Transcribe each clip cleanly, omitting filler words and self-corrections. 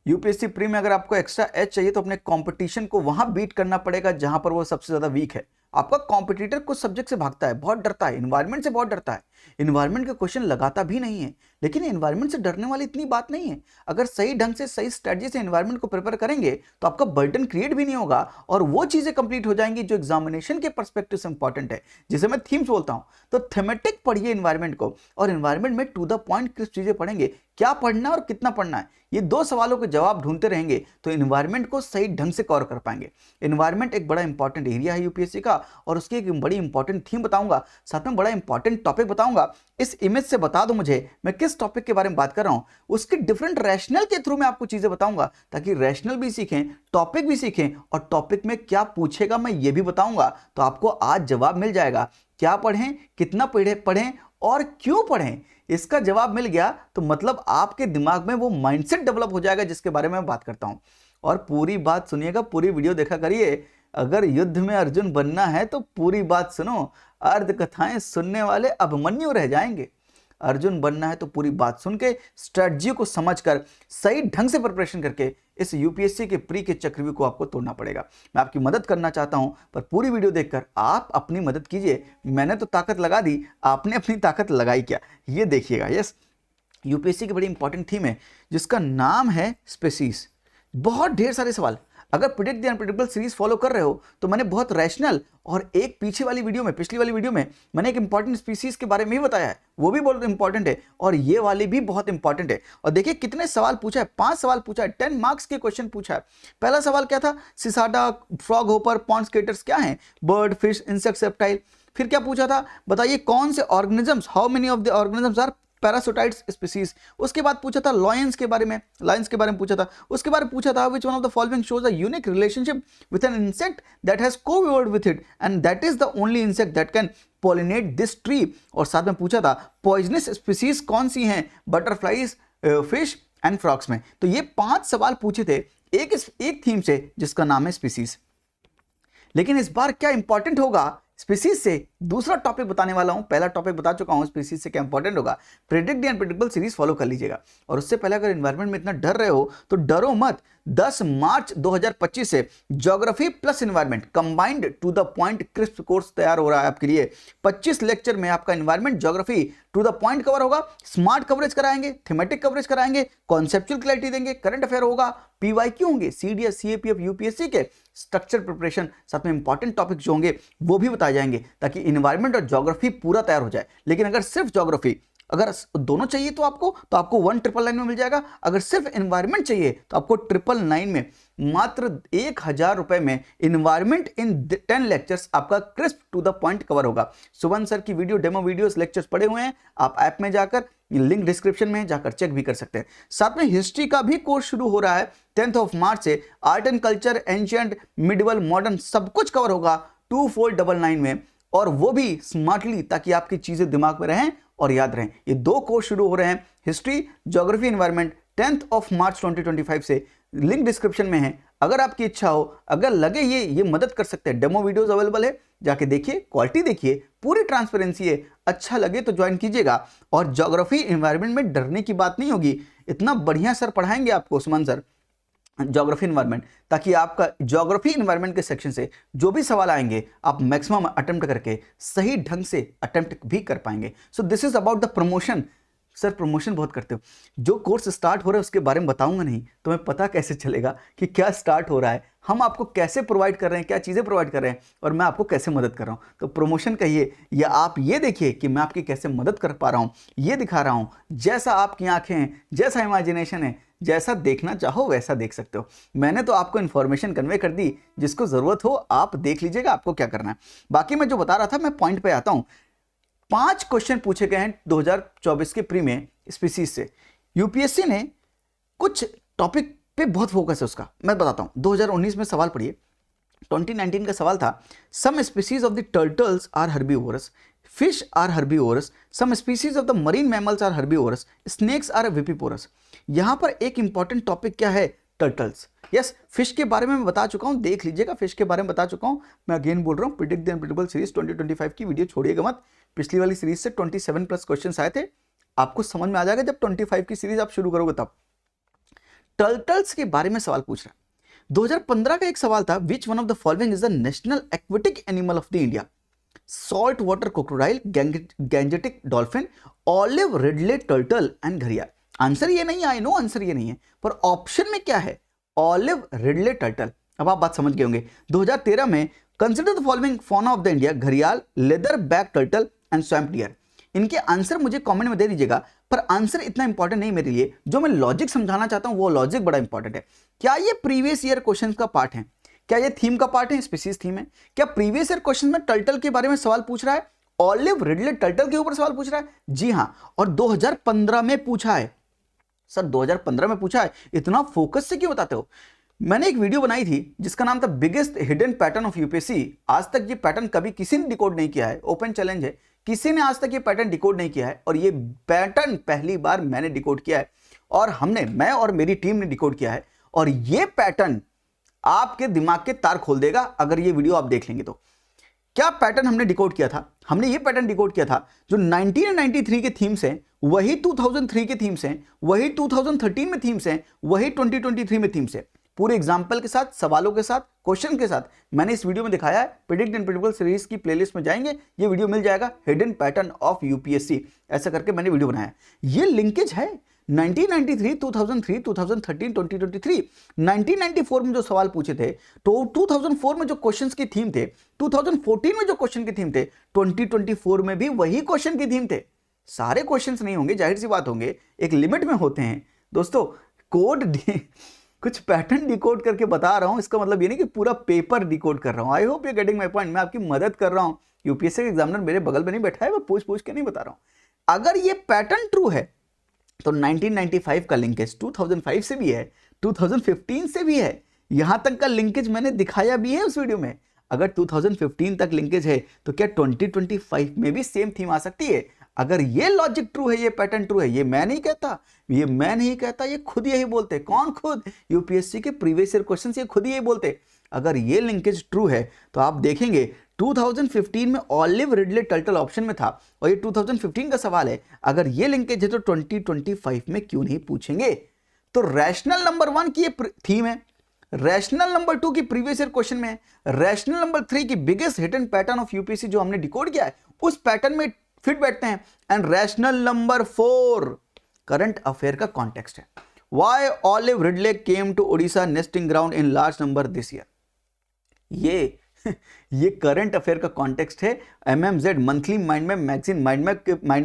UPSC pre में अगर आपको एक्स्ट्रा एज चाहिए तो अपने कंपटीशन को वहां बीट करना पड़ेगा जहां पर वो सबसे ज्यादा वीक है। आपका कॉम्पिटिटर कुछ सब्जेक्ट से भागता है, बहुत डरता है, इन्वायरमेंट से बहुत डरता है, इन्वायरमेंट के क्वेश्चन लगाता भी नहीं है। लेकिन इन्वायरमेंट से डरने वाली इतनी बात नहीं है। अगर सही ढंग से सही स्ट्रेटजी से इन्वायरमेंट को प्रिपेयर करेंगे तो आपका बर्डन क्रिएट भी नहीं होगा और वो चीजें कंप्लीट हो जाएंगी जो एग्जामिनेशन के पर्सपेक्टिव से इंपॉर्टेंट है, जिसे मैं थीम्स बोलता हूं। तो थीमेटिक पढ़िए इन्वायरमेंट को, और इन्वायरमेंट में टू द पॉइंट क्रिस्प चीजें पढ़ेंगे, क्या पढ़ना है और कितना पढ़ना है, ये दो सवालों के जवाब ढूंढते रहेंगे तो इन्वायरमेंट को सही ढंग से कवर कर पाएंगे। इन्वायरमेंट एक बड़ा इंपॉर्टेंट एरिया है यूपीएससी का, और उसकी एक बड़ी इंपॉर्टेंट थीम बताऊंगा, साथ में बड़ा इंपॉर्टेंट टॉपिक बताऊंगा। इस इमेज से बता दो मुझे मैं किस टॉपिक के बारे में बात कर रहा हूं, उसके डिफरेंट रैशनल के थ्रू मैं आपको चीजें बताऊंगा, ताकि रैशनल भी सीखें, टॉपिक भी सीखें, और टॉपिक में क्या पूछेगा मैं ये भी बताऊंगा। तो आपको आज जवाब मिल जाएगा, क्या पढ़ें, कितना पढ़ें और क्यों पढ़ें। इसका जवाब मिल गया तो मतलब आपके दिमाग में वो माइंडसेट डेवलप हो जाएगा जिसके बारे में मैं बात करता हूं। और पूरी बात सुनिएगा, पूरी वीडियो देखा करिए। अगर युद्ध में अर्जुन बनना है तो पूरी बात सुनो, अर्ध कथाएं सुनने वाले अभिमन्यु रह जाएंगे। अर्जुन बनना है तो पूरी बात सुन के, स्ट्रेटजी को समझकर, सही ढंग से प्रिपरेशन करके इस यूपीएससी के प्री के चक्रव्यूह को आपको तोड़ना पड़ेगा। मैं आपकी मदद करना चाहता हूं, पर पूरी वीडियो देखकर आप अपनी मदद कीजिए। मैंने तो ताकत लगा दी, आपने अपनी ताकत लगाई क्या, ये देखिएगा। यस, यूपीएससी की बड़ी इंपॉर्टेंट थीम है जिसका नाम है स्पेसीज। बहुत ढेर सारे सवाल, अगर predict the unpredictable series follow कर रहे हो तो मैंने बहुत रैशनल, और एक पीछे वाली वीडियो में, पिछली वाली वीडियो में मैंने एक इंपॉर्टेंट स्पीसीज के बारे में ही बताया है, वो भी बहुत इंपॉर्टेंट है, और ये वाली भी बहुत इंपॉर्टेंट है। और देखिए कितने सवाल पूछा है, 5 सवाल पूछा है, 10 मार्क्स के क्वेश्चन पूछा है। पहला सवाल क्या था, सिसाडा, फ्रॉग होपर, पॉन्ड स्केटर्स क्या है, बर्ड, फिश, इंसेक्ट, रेप्टाइल। फिर क्या पूछा था, बताइए कौन से organisms, how many of the organisms are parasitoids species. उसके बाद पूछा था लॉयंस के बारे में, पूछा था। उसके बाद पूछा था which one of the following shows a unique relationship with an insect that has coevolved with it and that is the only insect that can pollinate this tree. और साथ में पूछा था पॉइजनस स्पीसीज कौन सी हैं, बटरफ्लाईज, फिश एंड फ्रॉग्स में। तो ये 5 सवाल पूछे थे एक थीम से जिसका नाम है स्पीसीज। लेकिन इस बार क्या इंपॉर्टेंट होगा, स्पीसीज से दूसरा टॉपिक बताने वाला हूं। पहला टॉपिक बता चुका हूं, स्पीसीज से क्या इंपॉर्टेंट होगा। Predict the unpredictable series follow कर लीजिएगा। और उससे पहले अगर एनवायरनमेंट में इतना डर रहे हो तो डरो मत। 10 मार्च 2025 से geography plus environment combined to the point crisp course तैयार हो रहा है आपके लिए। 25 लेक्चर में आपका environment geography to the point cover होगा। स्मार्ट कवरेज कराएंगे, थीमेटिक कवरेज कराएंगे, कॉन्सेप्चुअल क्लैरिटी देंगे, करंट अफेयर होगा, पीवाईक्यू होंगे, सीडीएस, सीएपीएफ, यूपीएससी के स्ट्रक्चर प्रिपरेशन, साथ में इंपॉर्टेंट टॉपिक जो होंगे वो भी बताए जाएंगे, ताकि इन्वायरमेंट और ज्योग्राफी पूरा तैयार हो जाए। लेकिन अगर सिर्फ ज्योग्राफी, अगर दोनों चाहिए तो आपको 1999 में मिल जाएगा। अगर सिर्फ एनवायरनमेंट चाहिए तो आपको 999 में मात्र 1000 रुपए में एनवायरनमेंट इन 10 लेक्चर्स आपका crisp to the point cover होगा। सुवन सर की वीडियो, डेमो वीडियोस, लेक्चर्स पड़े हुए हैं, आप ऐप में जाकर, लिंक डिस्क्रिप्शन में जाकर चेक भी कर सकते हैं। साथ में हिस्ट्री का भी कोर्स शुरू हो रहा है 10 मार्च से। Art and culture, ancient, medieval, modern सब कुछ कवर होगा 2499 में, और वो भी स्मार्टली, ताकि आपकी चीजें दिमाग में रहें और याद रहें। ये 2 कोर्स शुरू हो रहे हैं, हिस्ट्री, ज्योग्राफी, एनवायरनमेंट, 10 मार्च 2025 से। लिंक डिस्क्रिप्शन में है। अगर आपकी इच्छा हो, अगर लगे ये मदद कर सकते हैं, डेमो वीडियोस अवेलेबल है, जाके देखिए, क्वालिटी देखिए, पूरी ट्रांसपेरेंसी है, अच्छा लगे तो ज्वाइन कीजिएगा। और ज्योग्राफी एनवायरनमेंट में डरने की बात नहीं होगी, इतना बढ़िया सर पढ़ाएंगे आपको, उस्मान सर, ज्योग्राफी एनवायरनमेंट, ताकि आपका ज्योग्राफी एनवायरनमेंट के सेक्शन से जो भी सवाल आएंगे आप मैक्सिमम अटेम्प्ट करके सही ढंग से अटेम्प्ट भी कर पाएंगे। So this is about the promotion. Sir promotion बहुत करते हो, जो कोर्स स्टार्ट हो रहा है उसके बारे में बताऊंगा नहीं तो मैं पता कैसे चलेगा कि क्या स्टार्ट हो रहा है, हम आपको कैसे प्रोवाइड कर रहे हैं, क्या चीज़ें प्रोवाइड कर रहे हैं, और मैं आपको कैसे मदद कर रहा हूं। तो प्रमोशन कहिए या आप ये देखिए कि मैं आपकी कैसे मदद कर पा रहा हूं, ये दिखा रहा हूं। जैसा आपकी आंखें हैं, जैसा इमेजिनेशन है, जैसा देखना चाहो वैसा देख सकते हो। मैंने तो आपको इन्फॉर्मेशन कन्वे कर दी, जिसको जरूरत हो आप देख लीजिएगा आपको क्या करना है। बाकी मैं जो बता रहा था, मैं पॉइंट पे आता हूं। 5 क्वेश्चन पूछे गए हैं 2024 के प्री में स्पीसीज से। यूपीएससी ने कुछ टॉपिक पे बहुत फोकस है उसका, मैं बताता हूं। 2019 में सवाल पढ़िए, 2019 का सवाल था, some species of the turtles are herbivorous, fish are herbivorous, some species of the marine mammals are herbivorous, snakes are viviparous. यहां पर एक इंपॉर्टेंट टॉपिक क्या है, टर्टल्स। यस, फिश के बारे में मैं बता चुका हूं, देख लीजिएगा, फिश के बारे में बता चुका हूं। मैं अगेन बोल रहा हूं, प्रिडिक्ट द अनप्रेडिक्टेबल सीरीज 2025 की वीडियो छोड़िएगा मत। पिछली वाली सीरीज से 27+ क्वेश्चन आए थे, आपको समझ में आ जाएगा जब 25 की सीरीज आप शुरू करोगे तब। टर्टल्स के बारे में सवाल पूछ रहा है। 2015 का एक सवाल था, which one of the following is the national aquatic animal of the India? Salt water crocodile, Gangetic dolphin, olive ridley turtle and घड़ियाल। आंसर ये नहीं है, आई नो आंसर ये नहीं है, पर ऑप्शन में क्या है? Olive ridley turtle. अब आप बात समझ गए होंगे। 2013 में consider the following fauna of the India, घड़ियाल, leatherback turtle and swamp deer. इनके आंसर मुझे कमेंट में दे दीजिएगा, पर आंसर इतना इंपॉर्टेंट नहीं मेरे लिए। जो मैं लॉजिक समझाना चाहता हूं वो लॉजिक बड़ा इंपॉर्टेंट है। क्या ये प्रीवियस ईयर क्वेश्चंस का पार्ट है? क्या ये थीम का पार्ट है? स्पीसीज थीम है? क्या प्रीवियस ईयर क्वेश्चन में टर्टल के बारे में सवाल पूछ रहा है? ऑलिव रिडले टर्टल के ऊपर सवाल पूछ रहा है? जी हां, और 2015 में पूछा है। सर 2015 में पूछा है, इतना फोकस से क्यों बताते हो? मैंने एक वीडियो बनाई थी जिसका नाम था biggest hidden pattern of UPSC. आज तक ये पैटर्न कभी किसी ने डिकोड नहीं किया है, ओपन चैलेंज है, किसी ने आज तक ये पैटर्न डिकोड नहीं किया है, और ये पैटर्न पहली बार मैंने डिकोड किया है, और मैं और मेरी टीम ने डिकोड किया है। और ये पैटर्न आपके दिमाग के तार खोल देगा अगर ये वीडियो आप देख लेंगे तो। क्या पैटर्न हमने डिकोड किया था? हमने ये पैटर्न डिकोड किया था जो 1993 के थीम्स हैं, वही 2003 के थीम्स हैं, वही 2013 में थीम्स हैं, वही 2023 में थीम्स हैं। पूरे एग्जाम्पल के साथ, सवालों के साथ, क्वेश्चन के साथ मैंने इस वीडियो में दिखाया है। प्रेडिक्ट एंड प्रेडिक्टेबल सीरीज की प्लेलिस्ट में जाएंगे, ये वीडियो मिल जाएगा, हिडन पैटर्न ऑफ यूपीएससी, ऐसा करके मैंने वीडियो बनाया। ये लिंकेज है 1993, 2003, 2013, 2023। 1994 में जो सवाल पूछे थे, तो 2004 में जो क्वेश्चंस की थीम थे, 2014 में जो क्वेश्चन की थीम थे, 2024 में भी वही क्वेश्चन की थीम थे। सारे क्वेश्चंस नहीं होंगे, जाहिर सी बात होंगे, एक लिमिट में होते हैं दोस्तों। कोड कुछ पैटर्न डिकोड करके बता रहा हूं, इसका मतलब ये नहीं कि पूरा पेपर डिकोड कर रहा हूं। I hope you getting my point. मैं आपकी मदद कर रहा हूं। यूपीएससी एग्जामिनर मेरे बगल में नहीं बैठा है, मैं पूछ के नहीं बता रहा हूं। अगर ये पैटर्न ट्रू है तो 1995 का लिंकेज 2005 से भी है, 2015 से भी है, यहां तक का लिंकेज मैंने दिखाया भी है उस वीडियो में। अगर 2015 तक लिंकेज है तो क्या 2025 में भी सेम थीम आ सकती है? अगर ये लॉजिक ट्रू है, ये पैटर्न ट्रू है, ये मैं नहीं कहता, ये खुद यही बोलते। कौन खुद? यूपीएससी के प्रीवियस ईयर क्वेश्चंस ये खुद यही बोलते। अगर ये लिंकेज ट्रू है तो आप देखेंगे 2015 में ऑलिव रिडले टर्टल ऑप्शन में था, और ये 2015 का सवाल है। अगर ये लिंकेज है तो 2025 में क्यों नहीं पूछेंगे? तो रैशनल नंबर 1 की ये थीम है, रैशनल नंबर 2 की प्रीवियस ईयर क्वेश्चन में है, रैशनल नंबर 3 की biggest hidden pattern of UPSC जो हमने डिकोड किया है उस पैटर्न में फिट बैठते हैं, and rational number 4 current affair का कॉन्टेक्स्ट है। Why olive ridley came to Odisha nesting ground in large number this year. ये करंट अफेयर का कॉन्टेक्स्ट है। MMZ monthly mind map magazine mind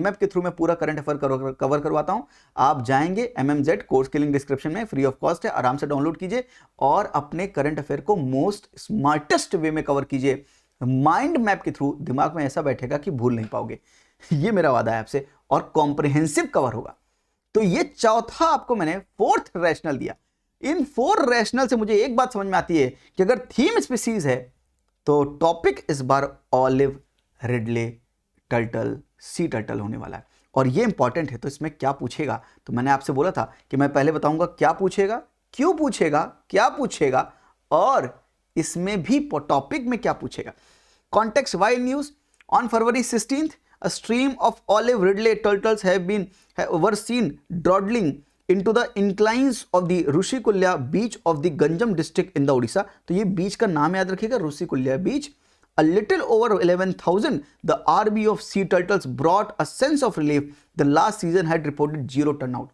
map के थ्रू मैं पूरा करंट अफेयर कवर करवाता हूं। आप जाएंगे MMZ कोर्स के लिंक डिस्क्रिप्शन में, फ्री ऑफ कॉस्ट है, आराम से डाउनलोड कीजिए और अपने करंट अफेयर को मोस्ट स्मार्टेस्ट वे में कवर कीजिए। माइंड मैप के थ्रू दिमाग में ऐसा बैठेगा कि भूल नहीं पाओगे। ये मेरा वादा है आपसे, और कॉम्प्रिहेंसिव कवर होगा। तो ये चौथा आपको मैंने फोर्थ रैशनल दिया। इन 4 रैशनल से मुझे एक बात समझ में आती है कि अगर थीम स्पीसीज है तो टॉपिक इस बार olive ridley turtle, sea turtle होने वाला है, और ये इंपॉर्टेंट है। तो इसमें क्या पूछेगा, तो मैंने आपसे बोला था कि मैं पहले बताऊंगा क्या पूछेगा, क्यों पूछेगा, क्या पूछेगा, और इसमें भी टॉपिक में क्या पूछेगा। Context why news on February 16th, a stream of olive ridley turtles were seen dawdling into the inclines of the Rushikulya beach of the Ganjam district in the Odisha। तो ये बीच का नाम याद रखिएगा, Rushikulya beach। A little over 11,000 the RB of sea turtles brought a sense of relief। The last season had reported 0 turnout।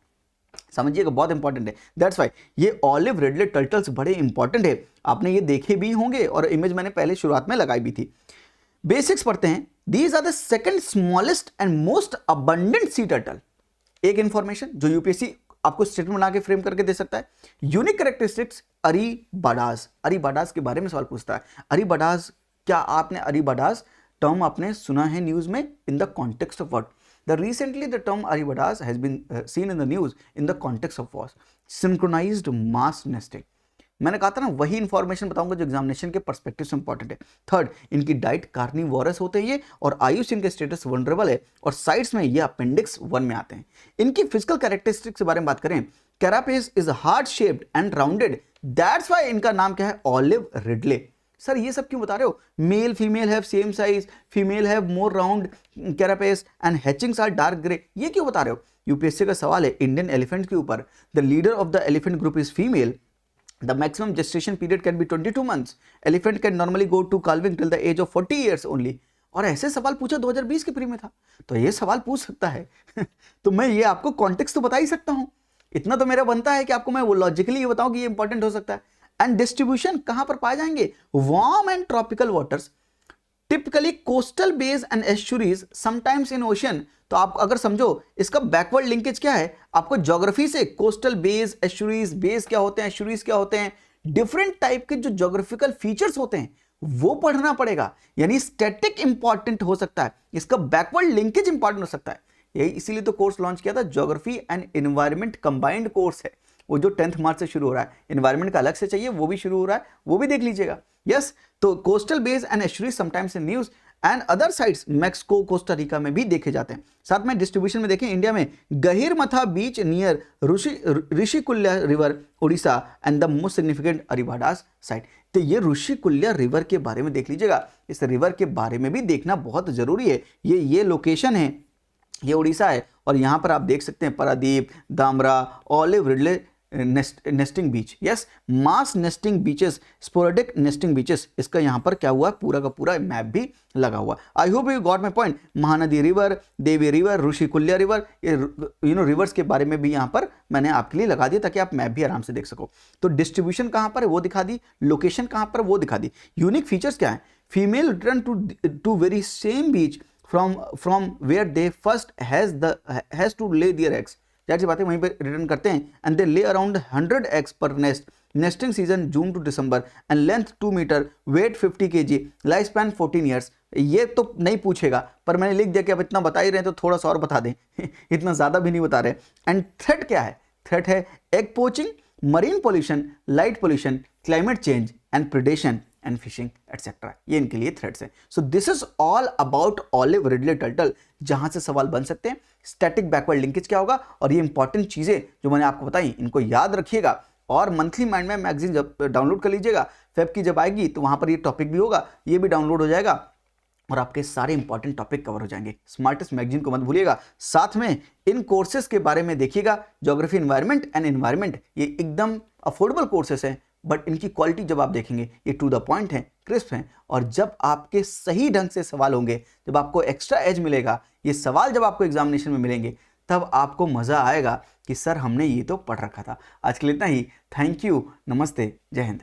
समझिएगा, बहुत important है। That's why ये ऑलिव रिडले टर्टल्स बड़े इंपॉर्टेंट है। आपने ये देखे भी होंगे और इमेज मैंने पहले शुरुआत में लगाई भी थी। बेसिक्स पढ़ते हैं। These are the second smallest and most abundant sea turtle. एक इंफॉर्मेशन जो यूपीएससी आपको स्टेटमेंट बना के फ्रेम करके दे सकता है। Unique characteristics अरीबाडास। अरीबाडास के बारे में सवाल पूछता है। अरीबाडास, क्या आपने अरीबाडास टर्म आपने सुना है न्यूज में? In the context of what? The recently the term Aribadas has been seen in the news in the context of was synchronized mass nesting। मैंने कहा था ना, वही इंफॉर्मेशन बताऊंगा जो एग्जामिनेशन के पर्सपेक्टिव से इंपॉर्टेंट है। थर्ड, इनकी डाइट कार्निवोरस होते हैं ये, और आयुष इनके स्टेटस वनरेबल है, और साइड्स में ये अपेंडिक्स 1 में आते हैं। इनकी फिजिकल कैरेक्टरिस्टिक्स के बारे में बात करें, carapace is heart shaped and rounded, that's why इनका नाम क्या है? Olive Ridley. सर ये सब क्यों बता रहे हो? Male female have same size, female have more round carapace and hatchings are dark grey, ये क्यों बता रहे हो? यूपीएससी का सवाल है इंडियन एलिफेंट के ऊपर, the leader of the elephant group is female, the maximum gestation period can be 22 months, elephant can normally go to calving till the age of 40 years only. और ऐसे सवाल पूछा 2020 के प्री में था, तो ये सवाल पूछ सकता है तो मैं ये आपको कॉन्टेक्स्ट तो बता ही सकता हूं, इतना तो मेरा बनता है कि आपको मैं वो लॉजिकली ये बताऊं कि ये इंपॉर्टेंट हो सकता है। एंड डिस्ट्रीब्यूशन कहां पर पाए जाएंगे, warm and tropical waters, typically coastal base and estuaries, sometimes in ocean. तो आप अगर समझो इसका बैकवर्ड लिंकेज क्या है, आपको ज्योग्राफी से कोस्टल बेस, एस्चुरीज, बेस क्या होते हैं, एस्चुरीज क्या होते हैं, डिफरेंट टाइप के जो ज्योग्राफिकल फीचर्स होते हैं वो पढ़ना पड़ेगा। यानी स्टैटिक इंपॉर्टेंट हो सकता है, इसका बैकवर्ड लिंकेज इंपॉर्टेंट हो सकता है। यही इसीलिए तो कोर्स लॉन्च किया था, geography and environment combined course है, वो जो 10th मार्च से शुरू हो रहा है। एनवायरनमेंट का अलग से चाहिए, वो भी शुरू हो रहा है, वो भी देख लीजिएगा। यस, तो coastal base and estuaries sometimes in news and other sites, Mexico, Costa Rica में भी देखे जाते हैं। साथ में डिस्ट्रीब्यूशन में देखें, इंडिया में Gahirmatha beach near Rushikulya river Orissa and the most significant arribadas site. तो ये ऋषिकुल्या रिवर के बारे में देख लीजिएगा, इस रिवर के बारे में भी देखना बहुत जरूरी है। ये लोकेशन है, ये उड़ीसा है, और यहां पर आप देख सकते हैं Paradip, Dhamra, olive ridley nesting beach, yes, mass nesting beaches, sporadic nesting beaches, इसका यहां पर क्या हुआ, पूरा का पूरा मैप भी लगा हुआ। I hope you got my point. Mahanadi river, Devi river, Rushikulya river, ये रिवर्स के बारे में भी यहां पर मैंने आपके लिए लगा दिया ताकि आप मैप भी आराम से देख सको। तो डिस्ट्रीब्यूशन कहां पर है वो दिखा दी, लोकेशन कहां पर वो दिखा दी। यूनिक फीचर्स क्या है, female return to very same beach from where they first has to lay their eggs, जाहिर सी बात है वहीं पे रिटर्न करते हैं, and they lay around 100 eggs per nest, nesting season June to December, and length 2 metre, weight 50 kg, life span 14 years। ये तो नहीं पूछेगा, पर मैंने लिख दिया कि अब इतना बता ही रहे हैं तो थोड़ा सा और बता दें इतना ज्यादा भी नहीं बता रहे। एंड थ्रेट क्या है, थ्रेट है egg poaching, marine pollution, light pollution, climate change and predation and fishing etcetera, ये इनके लिए थ्रेट्स हैं। So this is all about olive ridley turtle, जहां से सवाल बन सकते हैं। स्टैटिक बैकवर्ड लिंकेज क्या होगा, और ये इंपॉर्टेंट चीजें जो मैंने आपको बताई इनको याद रखिएगा, और मंथली माइंड में मैगजीन जब डाउनलोड कर लीजिएगा, फेब की जब आएगी तो वहां पर ये टॉपिक भी होगा, ये भी डाउनलोड हो जाएगा और आपके सारे इंपॉर्टेंट टॉपिक कवर हो जाएंगे। स्मार्टेस्ट मैगजीन को मत भूलिएगा। साथ में इन कोर्सेज के बारे में देखिएगा, ज्योग्राफी एनवायरनमेंट एंड एनवायरनमेंट, ये एकदम अफोर्डेबल कोर्सेस हैं, बट इनकी क्वालिटी जब आप देखेंगे ये टू द पॉइंट है, क्रिस्प हैं, और जब आपके सही ढंग से सवाल होंगे, जब आपको एक्स्ट्रा एज मिलेगा, ये सवाल जब आपको एग्जामिनेशन में मिलेंगे, तब आपको मजा आएगा कि सर हमने ये तो पढ़ रखा था। आज के लिए इतना ही। थैंक यू, नमस्ते, जय हिंद।